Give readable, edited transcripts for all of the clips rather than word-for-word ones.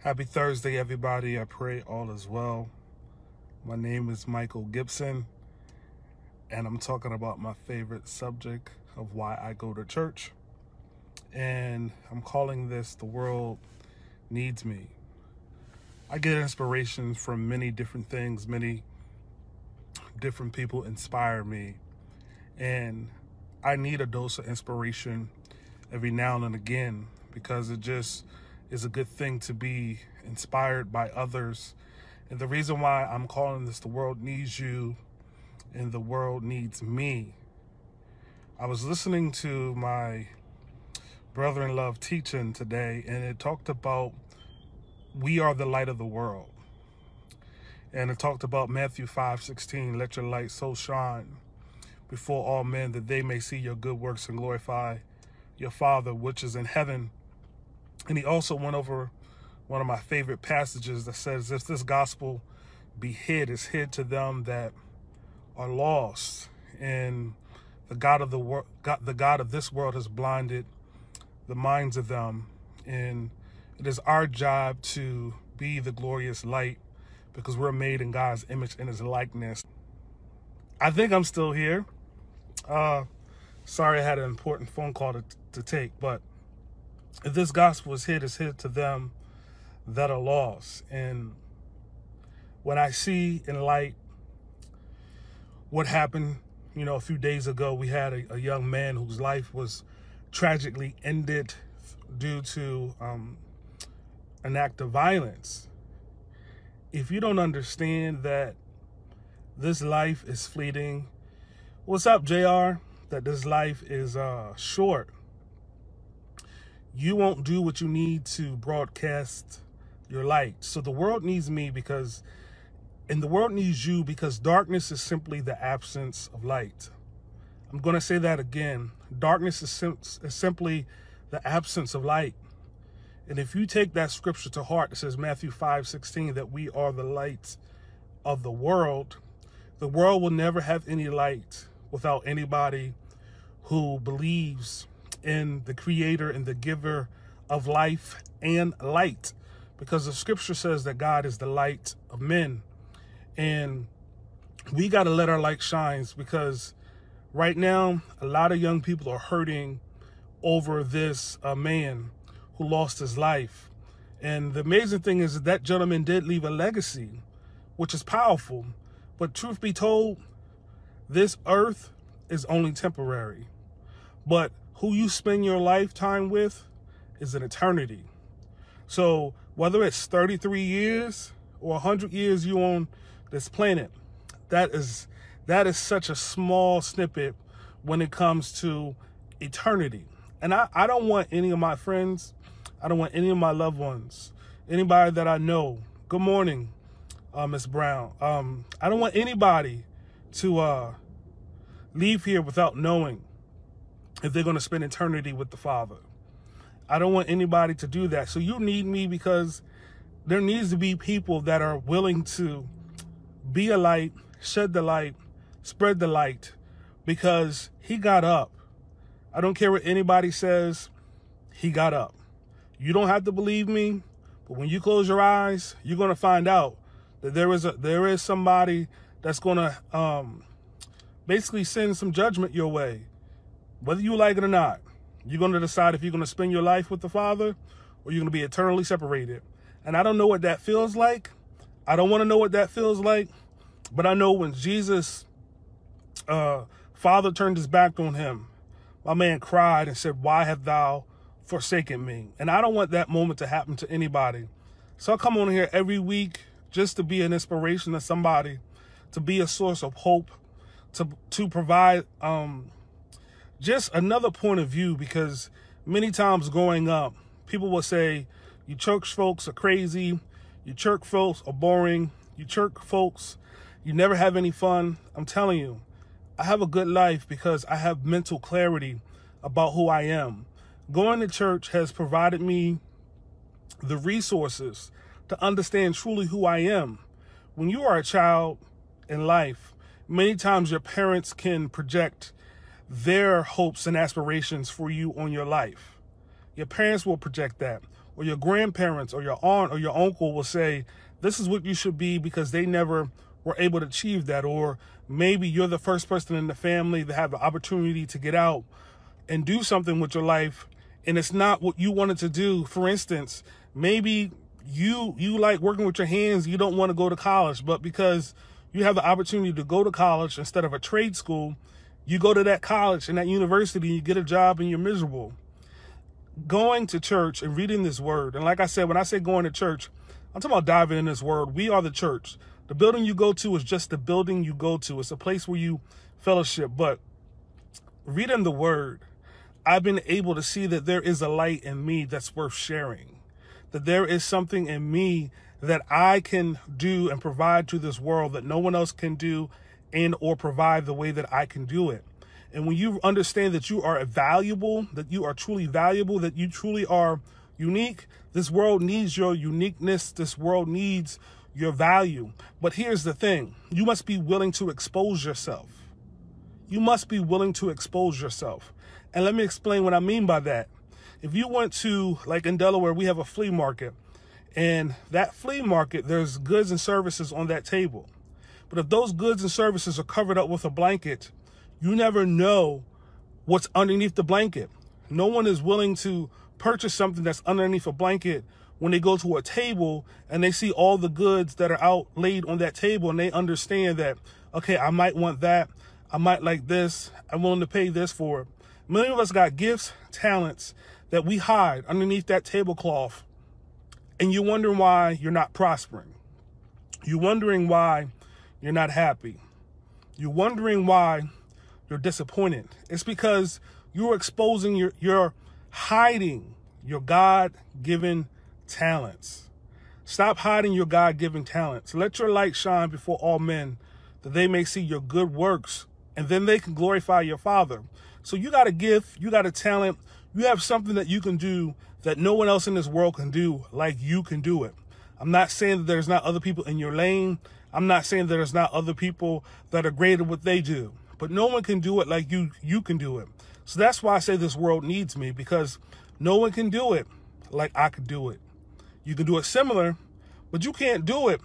Happy Thursday, everybody. I pray all is well. My name is Michael Gibson, and I'm talking about my favorite subject of why I go to church. And I'm calling this The World Needs Me. I get inspiration from many different things. Many different people inspire me. And I need a dose of inspiration every now and again, because it just is a good thing to be inspired by others. And the reason why I'm calling this The World Needs You and The World Needs Me, I was listening to my brother-in-law teaching today, and it talked about we are the light of the world. And it talked about Matthew 5:16, let your light so shine before all men that they may see your good works and glorify your Father which is in heaven. And he also went over one of my favorite passages that says, if this gospel be hid, it's hid to them that are lost. And the God of this world has blinded the minds of them. And it is our job to be the glorious light, because we're made in God's image and his likeness. I think I'm still here. Sorry, I had an important phone call to take, but if this gospel is hid, it's hid to them that are lost. And when I see in light what happened, a few days ago, we had a young man whose life was tragically ended due to an act of violence. If you don't understand that this life is fleeting, what's up, JR? That this life is short, you won't do what you need to broadcast your light. So the world needs me and the world needs you, because darkness is simply the absence of light. I'm going to say that again. Darkness is simply the absence of light. And if you take that scripture to heart, it says Matthew 5:16, that we are the light of the world will never have any light without anybody who believes in the creator and the giver of life and light, because the scripture says that God is the light of men. And we got to let our light shine, because right now a lot of young people are hurting over this man who lost his life. And the amazing thing is that gentleman did leave a legacy, which is powerful. But truth be told, this earth is only temporary. But who you spend your lifetime with is an eternity. So whether it's 33 years or 100 years you on this planet, that is such a small snippet when it comes to eternity. And I don't want any of my friends, I don't want any of my loved ones, anybody that I know. Good morning, Miss Brown. I don't want anybody to leave here without knowing if they're going to spend eternity with the Father. I don't want anybody to do that. So you need me, because there needs to be people that are willing to be a light, shed the light, spread the light, because he got up. I don't care what anybody says, he got up. You don't have to believe me, but when you close your eyes, you're going to find out that there is somebody that's going to basically send some judgment your way. Whether you like it or not, you're going to decide if you're going to spend your life with the Father or you're going to be eternally separated. And I don't know what that feels like. I don't want to know what that feels like. But I know when Jesus' Father turned his back on him, my man cried and said, why have thou forsaken me? And I don't want that moment to happen to anybody. So I come on here every week just to be an inspiration to somebody, to be a source of hope, to provide just another point of view, because many times growing up, people will say, you church folks are crazy, you church folks are boring, you church folks, you never have any fun. I'm telling you, I have a good life because I have mental clarity about who I am. Going to church has provided me the resources to understand truly who I am. When you are a child in life, many times your parents can project their hopes and aspirations for you on your life. Your parents will project that. or your grandparents or your aunt or your uncle will say, this is what you should be, because they never were able to achieve that. Or maybe you're the first person in the family to have the opportunity to get out and do something with your life, and it's not what you wanted to do. For instance, maybe you like working with your hands, you don't want to go to college, but because you have the opportunity to go to college instead of a trade school, you go to that college and that university, you get a job, and you're miserable. Going to church and reading this word, and like I said, when I say going to church, I'm talking about diving in this word. We are the church. The building you go to is just the building you go to. It's a place where you fellowship. But reading the word, I've been able to see that there is a light in me that's worth sharing, that there is something in me that I can do and provide to this world that no one else can do and or provide the way that I can do it. And when you understand that you are valuable, that you are truly valuable, that you truly are unique, this world needs your uniqueness. This world needs your value. But here's the thing. You must be willing to expose yourself. You must be willing to expose yourself. And let me explain what I mean by that. If you went to, like in Delaware, we have a flea market. And that flea market, there's goods and services on that table. But if those goods and services are covered up with a blanket, you never know what's underneath the blanket. No one is willing to purchase something that's underneath a blanket when they go to a table and they see all the goods that are out laid on that table, and they understand that, okay, I might want that. I might like this. I'm willing to pay this for it. Many of us got gifts, talents that we hide underneath that tablecloth, and you're wondering why you're not prospering. You're wondering why you're not happy. You're wondering why you're disappointed. It's because you're exposing, you're hiding your God-given talents. Stop hiding your God-given talents. Let your light shine before all men, that they may see your good works, and then they can glorify your Father. So you got a gift, you got a talent, you have something that you can do that no one else in this world can do like you can do it. I'm not saying that there's not other people in your lane. I'm not saying that there's not other people that are great at what they do, but no one can do it like you can do it. So that's why I say this world needs me, because no one can do it like I could do it. You can do it similar, but you can't do it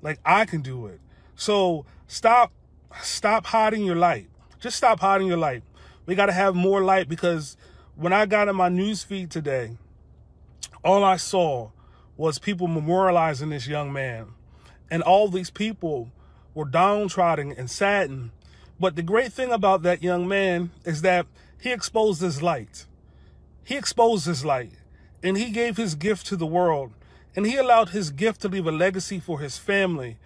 like I can do it. So stop hiding your light. Just stop hiding your light. We got to have more light, because when I got in my news feed today, all I saw was people memorializing this young man. And all these people were downtrodden and saddened. But the great thing about that young man is that he exposed his light. He exposed his light, and he gave his gift to the world, and he allowed his gift to leave a legacy for his family.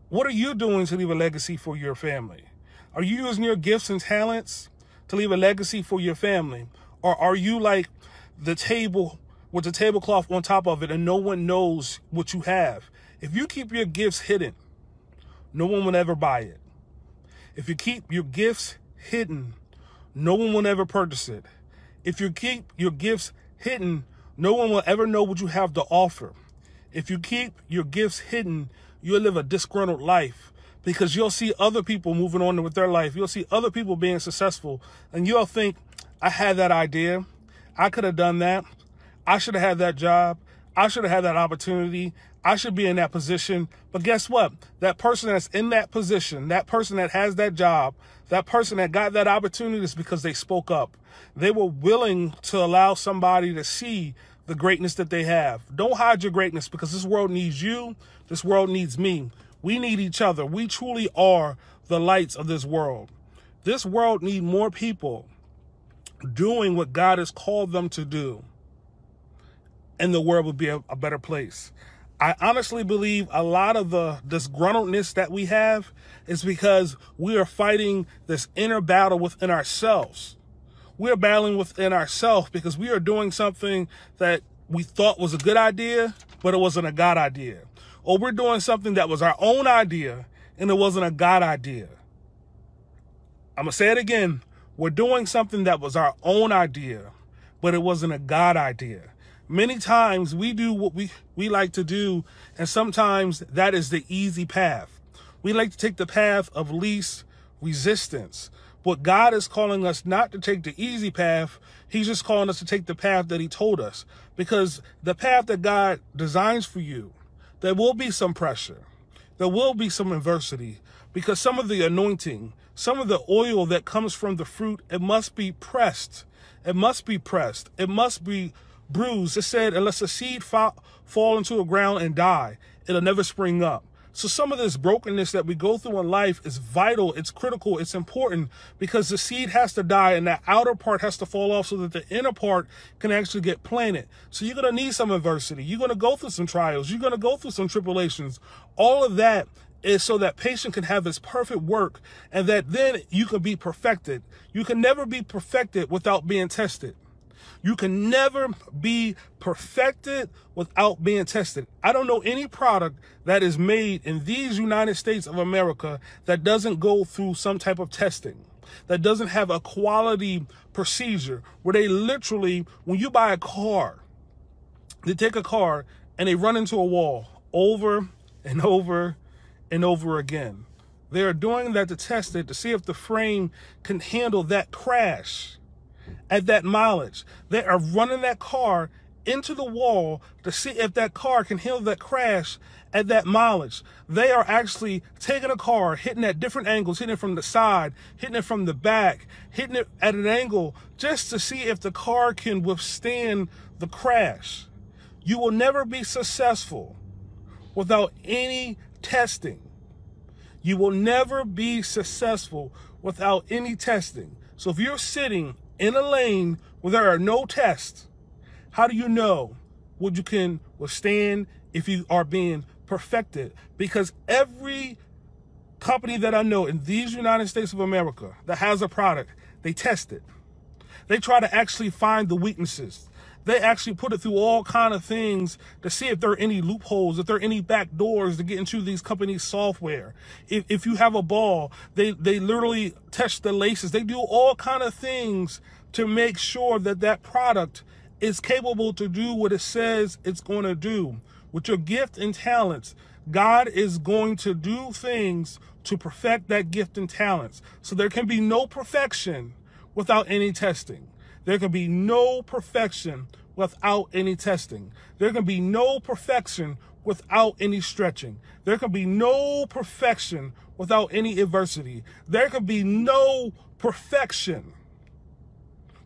What are you doing to leave a legacy for your family? Are you using your gifts and talents to leave a legacy for your family? Or are you like the table with the tablecloth on top of it and no one knows what you have? If you keep your gifts hidden, no one will ever buy it. If you keep your gifts hidden, no one will ever purchase it. If you keep your gifts hidden, no one will ever know what you have to offer. If you keep your gifts hidden, you'll live a disgruntled life, because you'll see other people moving on with their life. You'll see other people being successful, and you'll think, I had that idea. I could have done that. I should have had that job. I should have had that opportunity. I should be in that position. But guess what? That person that's in that position, that person that has that job, that person that got that opportunity is because they spoke up. They were willing to allow somebody to see the greatness that they have. Don't hide your greatness, because this world needs you. This world needs me. We need each other. We truly are the lights of this world. This world needs more people doing what God has called them to do, and the world would be a better place. I honestly believe a lot of the disgruntledness that we have is because we are fighting this inner battle within ourselves. We are battling within ourselves because we are doing something that we thought was a good idea, but it wasn't a God idea. Or we're doing something that was our own idea and it wasn't a God idea. I'm going to say it again. We're doing something that was our own idea, but it wasn't a God idea. Many times we do what we like to do, and sometimes that is the easy path. We like to take the path of least resistance. But God is calling us not to take the easy path. He's just calling us to take the path that he told us. Because the path that God designs for you, there will be some pressure. There will be some adversity. Because some of the anointing, some of the oil that comes from the fruit, it must be pressed. It must be pressed. It must be bruised. It said, unless a seed fall into the ground and die, it'll never spring up. So some of this brokenness that we go through in life is vital. It's critical. It's important because the seed has to die and that outer part has to fall off so that the inner part can actually get planted. So you're going to need some adversity. You're going to go through some trials. You're going to go through some tribulations. All of that is so that patient can have its perfect work and that then you can be perfected. You can never be perfected without being tested. You can never be perfected without being tested. I don't know any product that is made in these United States of America that doesn't go through some type of testing, that doesn't have a quality procedure where they literally, when you buy a car, they take a car and they run into a wall over and over and over again. They are doing that to test it, to see if the frame can handle that crash at that mileage. They are running that car into the wall to see if that car can handle that crash at that mileage. They are actually taking a car, hitting at different angles, hitting it from the side, hitting it from the back, hitting it at an angle just to see if the car can withstand the crash. You will never be successful without any testing. You will never be successful without any testing. So if you're sitting in a lane where there are no tests, how do you know what you can withstand if you are being perfected? Because every company that I know in these United States of America that has a product, they test it. They try to actually find the weaknesses. They actually put it through all kind of things to see if there are any loopholes, if there are any back doors to get into these companies' software. If you have a ball, they literally test the laces. They do all kind of things to make sure that that product is capable to do what it says it's going to do. With your gift and talents, God is going to do things to perfect that gift and talents. So there can be no perfection without any testing. There can be no perfection without any testing. There can be no perfection without any stretching. There can be no perfection without any adversity. There can be no perfection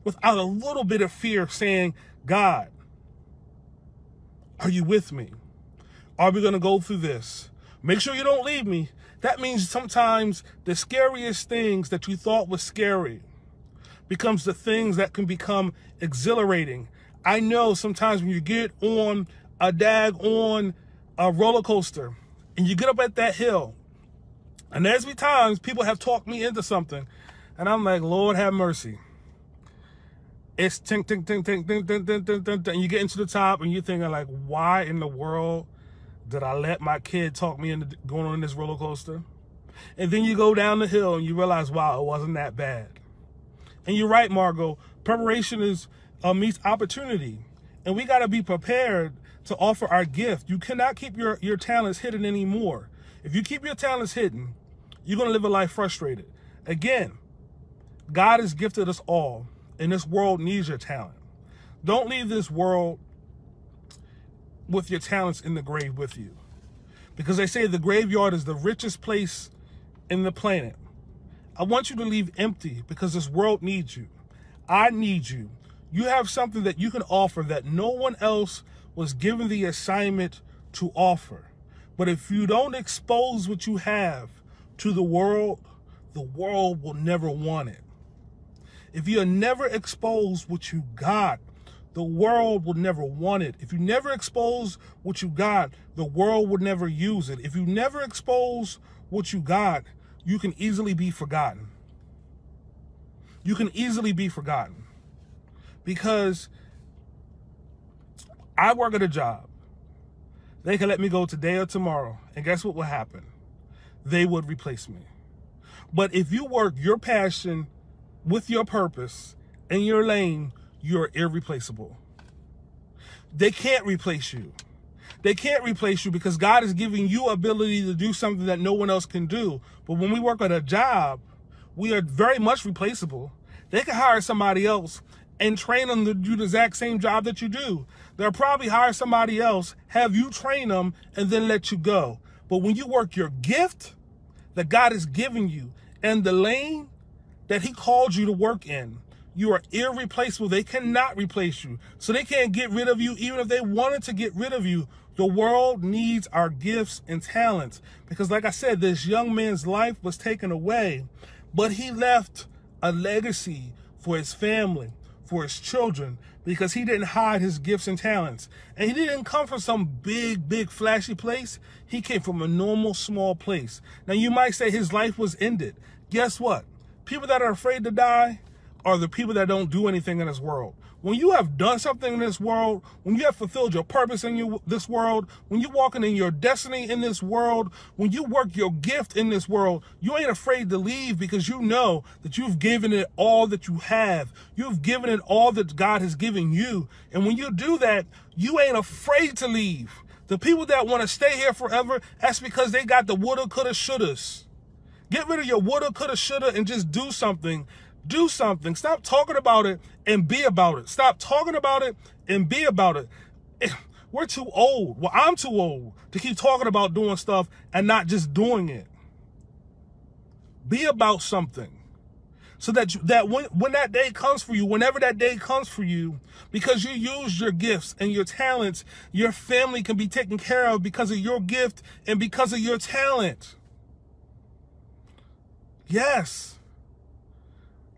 without a little bit of fear saying, God, are you with me? Are we going to go through this? Make sure you don't leave me. That means sometimes the scariest things that you thought was scary becomes the things that can become exhilarating. I know sometimes when you get on a roller coaster and you get up at that hill, and there's been times people have talked me into something and I'm like, Lord have mercy. It's tink, tink, tink, tink, tink, tink, tink, tink, tink, and you get into the top and you're thinking like, why in the world did I let my kid talk me into going on this roller coaster? And then you go down the hill and you realize, wow, it wasn't that bad. And you're right, Margot. Preparation meets opportunity. And we got to be prepared to offer our gift. You cannot keep your talents hidden anymore. If you keep your talents hidden, you're going to live a life frustrated. Again, God has gifted us all, and this world needs your talent. Don't leave this world with your talents in the grave with you. Because they say the graveyard is the richest place in the planet. I want you to leave empty because this world needs you. I need you. You have something that you can offer that no one else was given the assignment to offer. But if you don't expose what you have to the world will never want it. If you never expose what you got, the world will never want it. If you never expose what you got, the world would never use it. If you never expose what you got, you can easily be forgotten. You can easily be forgotten. Because I work at a job. They can let me go today or tomorrow. And guess what will happen? They would replace me. But if you work your passion with your purpose in your lane, you're irreplaceable. They can't replace you. They can't replace you because God is giving you ability to do something that no one else can do. But when we work at a job, we are very much replaceable. They can hire somebody else and train them to do the exact same job that you do. They'll probably hire somebody else, have you train them, and then let you go. But when you work your gift that God has given you and the lane that he called you to work in, you are irreplaceable. They cannot replace you. So they can't get rid of you even if they wanted to get rid of you. The world needs our gifts and talents. Because like I said, this young man's life was taken away, but he left a legacy for his family, for his children, because he didn't hide his gifts and talents. And he didn't come from some big, flashy place. He came from a normal, small place. Now, you might say his life was ended. Guess what? People that are afraid to die are the people that don't do anything in this world. When you have done something in this world, when you have fulfilled your purpose in this world, when you're walking in your destiny in this world, when you work your gift in this world, you ain't afraid to leave because you know that you've given it all that you have. You've given it all that God has given you. And when you do that, you ain't afraid to leave. The people that want to stay here forever, that's because they got the woulda, coulda, shouldas. Get rid of your woulda, coulda, shoulda and just do something. Do something. Stop talking about it and be about it. Stop talking about it and be about it. We're too old. Well, I'm too old to keep talking about doing stuff and not just doing it. Be about something. So that when that day comes for you, whenever that day comes for you, because you use your gifts and your talents, your family can be taken care of because of your gift and because of your talent. Yes.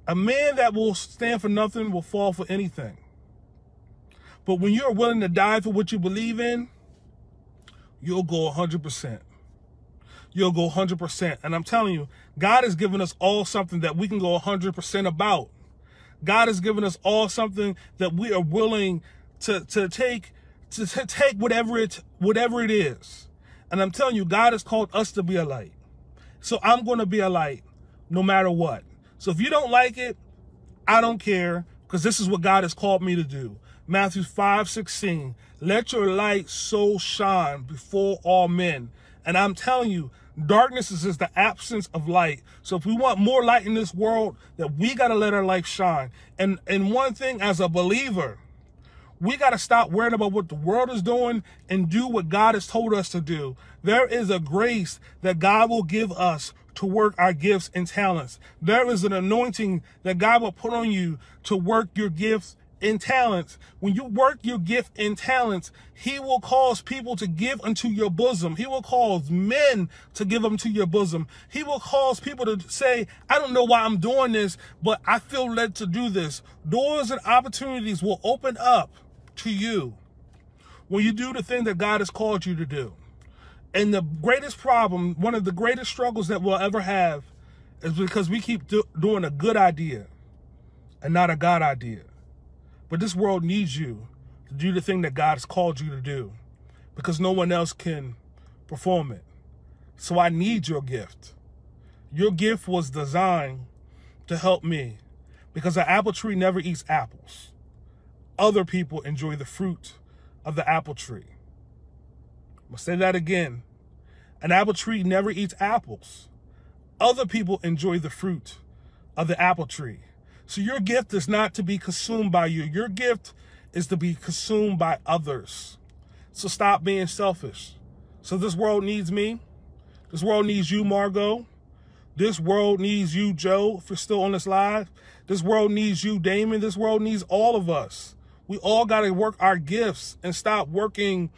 A man that will stand for nothing will fall for anything. But when you're willing to die for what you believe in, you'll go 100%. You'll go 100%. And I'm telling you, God has given us all something that we can go 100% about. God has given us all something that we are willing to take whatever it is. And I'm telling you, God has called us to be a light. So I'm going to be a light no matter what. So if you don't like it, I don't care, because this is what God has called me to do. Matthew 5:16, let your light so shine before all men. And I'm telling you, darkness is just the absence of light. So if we want more light in this world, that we got to let our light shine. And one thing as a believer, we got to stop worrying about what the world is doing and do what God has told us to do. There is a grace that God will give us to work our gifts and talents. There is an anointing that God will put on you to work your gifts and talents. When you work your gift and talents, he will cause people to give unto your bosom. He will cause men to give unto your bosom. He will cause people to say, I don't know why I'm doing this, but I feel led to do this. Doors and opportunities will open up to you when you do the thing that God has called you to do. And the greatest problem, one of the greatest struggles that we'll ever have, is because we keep doing a good idea and not a God idea. But this world needs you to do the thing that God has called you to do, because no one else can perform it. So I need your gift. Your gift was designed to help me, because an apple tree never eats apples. Other people enjoy the fruit of the apple tree. I'm going to say that again. An apple tree never eats apples. Other people enjoy the fruit of the apple tree. So your gift is not to be consumed by you. Your gift is to be consumed by others. So stop being selfish. So this world needs me. This world needs you, Margot. This world needs you, Joe, if you're still on this live. This world needs you, Damon. This world needs all of us. We all got to work our gifts and stop working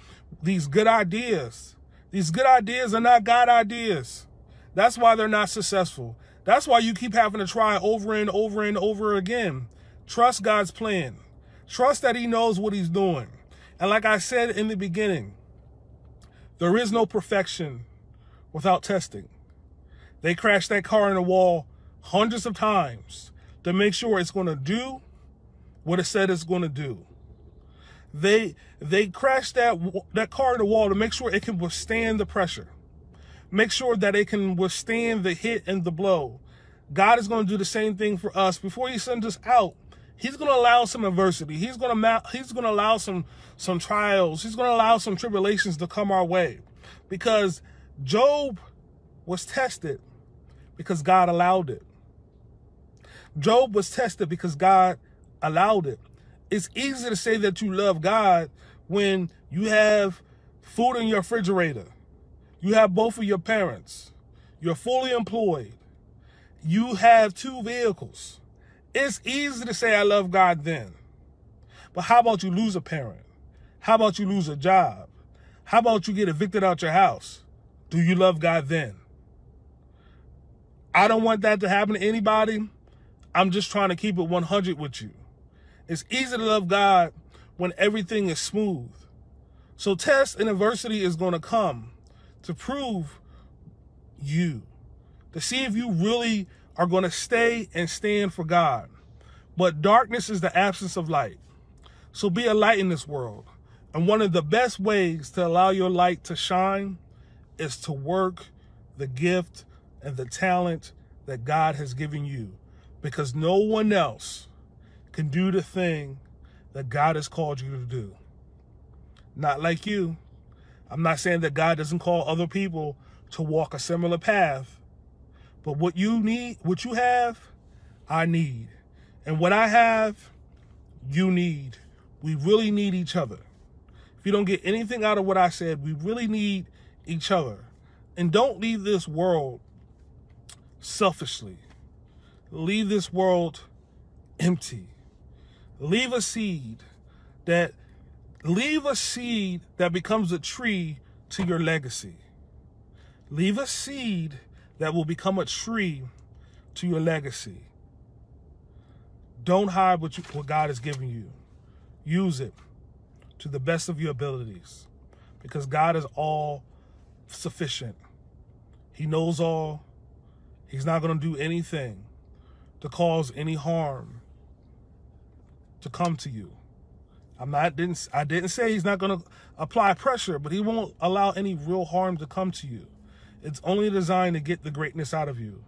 these good ideas. These good ideas are not God ideas. That's why they're not successful. That's why you keep having to try over and over and over again. Trust God's plan. Trust that he knows what he's doing. And like I said in the beginning, there is no perfection without testing. They crashed that car in the wall hundreds of times to make sure it's going to do what it said it's going to do. They crashed that car in the wall to make sure it can withstand the pressure. Make sure that it can withstand the hit and the blow. God is going to do the same thing for us. Before he sends us out, he's going to allow some adversity. He's going to allow some trials. He's going to allow some tribulations to come our way. Because Job was tested because God allowed it. Job was tested because God allowed it. It's easy to say that you love God when you have food in your refrigerator. You have both of your parents. You're fully employed. You have 2 vehicles. It's easy to say I love God then. But how about you lose a parent? How about you lose a job? How about you get evicted out your house? Do you love God then? I don't want that to happen to anybody. I'm just trying to keep it 100 with you. It's easy to love God when everything is smooth. So tests and adversity is going to come to prove you, to see if you really are going to stay and stand for God. But darkness is the absence of light. So be a light in this world. And one of the best ways to allow your light to shine is to work the gift and the talent that God has given you. Because no one else can do the thing that God has called you to do. Not like you. I'm not saying that God doesn't call other people to walk a similar path. But what you need, what you have, I need. And what I have, you need. We really need each other. If you don't get anything out of what I said, we really need each other. And don't leave this world selfishly. Leave this world empty. Leave a seed that becomes a tree to your legacy. Leave a seed that will become a tree to your legacy. Don't hide what God has given you. Use it to the best of your abilities, because God is all sufficient. He knows all. He's not going to do anything to cause any harm to come to you. I didn't say he's not going to apply pressure, but he won't allow any real harm to come to you. It's only designed to get the greatness out of you.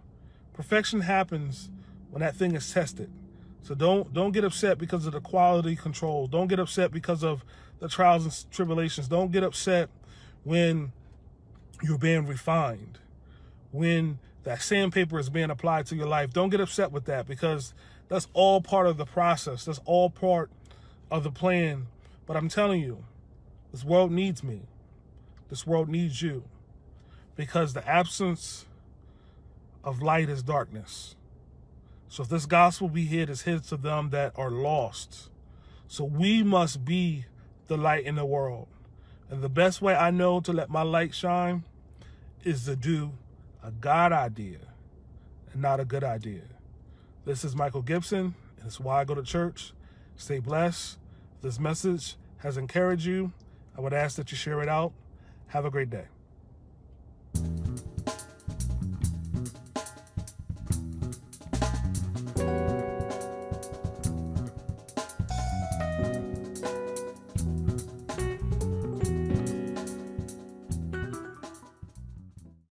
Perfection happens when that thing is tested. So don't get upset because of the quality control. Don't get upset because of the trials and tribulations. Don't get upset when you're being refined, when that sandpaper is being applied to your life. Don't get upset with that, because that's all part of the process. That's all part of the plan. But I'm telling you, this world needs me. This world needs you, because the absence of light is darkness. So if this gospel be hid, is hid to them that are lost. So we must be the light in the world. And the best way I know to let my light shine is to do a God idea and not a good idea. This is Michael Gibson, and it's Why I Go to Church. Stay blessed. If this message has encouraged you, I would ask that you share it out. Have a great day.